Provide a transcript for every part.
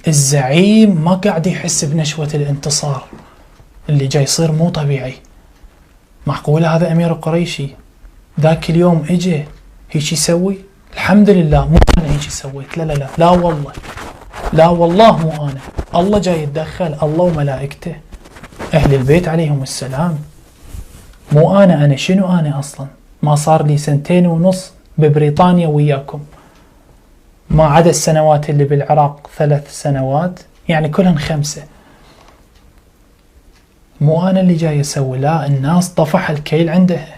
الزعيم ما قاعد يحس بنشوة الانتصار اللي جاي يصير، مو طبيعي. معقول هذا أمير قريشي ذاك اليوم اجى هيك يسوي؟ الحمد لله مو أنا هيك سويت، لا لا لا لا والله، لا والله مو أنا، الله جاي يتدخل، الله وملائكته أهل البيت عليهم السلام، مو أنا شنو أنا أصلا؟ ما صار لي 2.5 سنين ببريطانيا وياكم، ما عدا السنوات اللي بالعراق 3 سنوات، يعني كلهن 5. مو أنا اللي جاي أسوي، لا، الناس طفح الكيل عندها.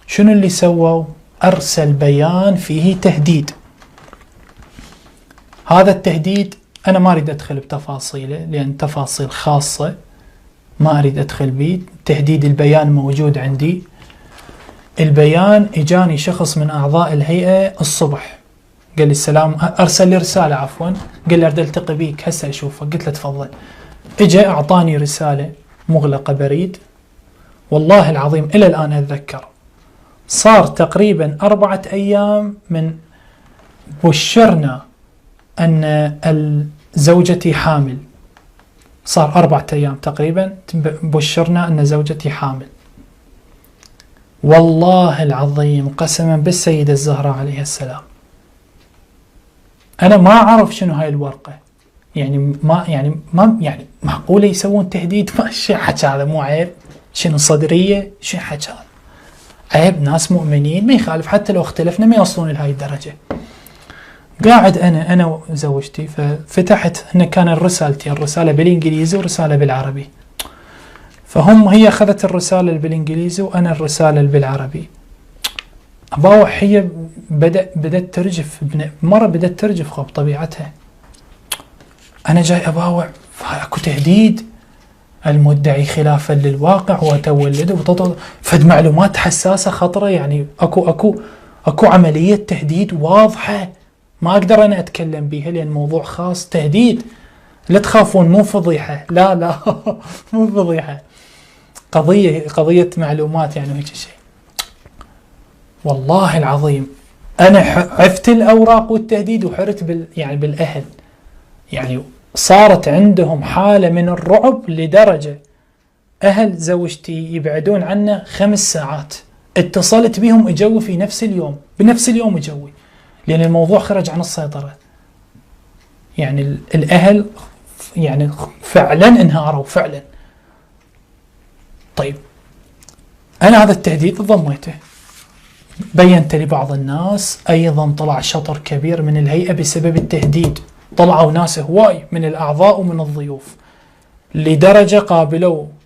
شنو اللي سووا؟ أرسل بيان فيه تهديد. هذا التهديد أنا ما أريد أدخل بتفاصيله لأن تفاصيل خاصة ما أريد أدخل به. تهديد البيان موجود عندي. البيان إجاني شخص من أعضاء الهيئة الصبح، قال لي السلام، أرسل لي رسالة عفوا، قال لي أريد ألتقي بيك هسه أشوفك. قلت له تفضل. إجا أعطاني رسالة مغلقة بريد، والله العظيم إلى الآن أتذكر. صار تقريبا 4 أيام من بشرنا أن زوجتي حامل، صار 4 أيام تقريبا بشرنا أن زوجتي حامل. والله العظيم قسما بالسيدة الزهراء عليها السلام أنا ما أعرف شنو هاي الورقة، يعني ما معقولة يسوون تهديد؟ ما شي حكى هذا، مو عيب؟ شنو صدرية؟ شو حكى هذا؟ عيب، ناس مؤمنين ما يخالف، حتى لو اختلفنا ما يوصلون لهاي الدرجة. قاعد أنا وزوجتي، ففتحت إن كان الرسالة بالإنجليزي ورسالة بالعربي، هي أخذت الرسالة بالإنجليزي وأنا الرسالة بالعربي. أباوع هي بدأت ترجف، مرة بدأت ترجف بطبيعتها. أنا جاي أباوع، فأكو تهديد، المدعي خلافا للواقع وتولد فد معلومات حساسة خطرة، يعني أكو عملية تهديد واضحة ما أقدر أنا أتكلم بيها لأن موضوع خاص. تهديد، لا تخافون، مو فضيحة، لا مو فضيحة، قضية معلومات يعني هيك شيء. والله العظيم أنا عفت الأوراق والتهديد وحرت بالأهل، يعني صارت عندهم حالة من الرعب لدرجة أهل زوجتي يبعدون عنه 5 ساعات. اتصلت بهم اجوا في بنفس اليوم اجوا، لأن الموضوع خرج عن السيطرة. يعني الأهل يعني فعلا انهاروا فعلا. طيب أنا هذا التهديد ضميته، بينت لبعض الناس، أيضا طلع شطر كبير من الهيئة بسبب التهديد، طلعوا ناس هواي من الأعضاء ومن الضيوف، لدرجة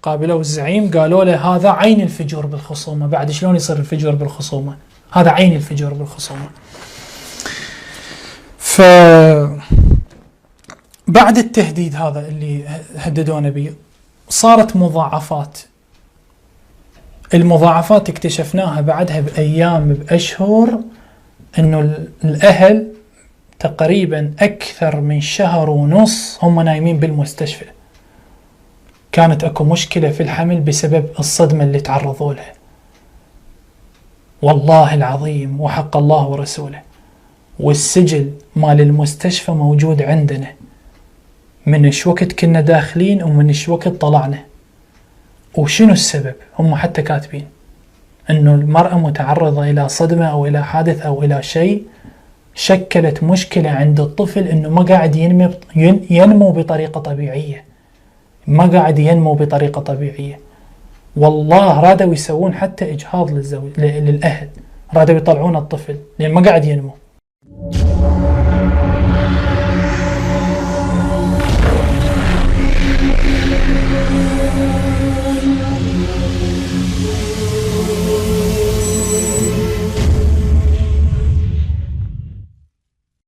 قابلوا الزعيم، قالوا له هذا عين الفجور بالخصومة. بعد شلون يصير الفجور بالخصومة؟ هذا عين الفجور بالخصومة. بعد التهديد هذا اللي هددونا به صارت مضاعفات. المضاعفات اكتشفناها بعدها بأيام بأشهر، انه الأهل تقريبا أكثر من 1.5 شهر هم نايمين بالمستشفى. كانت أكو مشكلة في الحمل بسبب الصدمة اللي تعرضوا لها. والله العظيم وحق الله ورسوله، والسجل مال المستشفى موجود عندنا، من ايش وقت كنا داخلين ومن ايش وقت طلعنا، وشنو السبب. هم حتى كاتبين انه المرأة متعرضة الى صدمة او الى حادث او الى شيء شكلت مشكلة عند الطفل، انه ما قاعد ينمو بطريقة طبيعية، ما قاعد ينمو بطريقة طبيعية. والله رادوا يسوون حتى إجهاض للأهل، رادوا يطلعون الطفل لأن ما قاعد ينمو.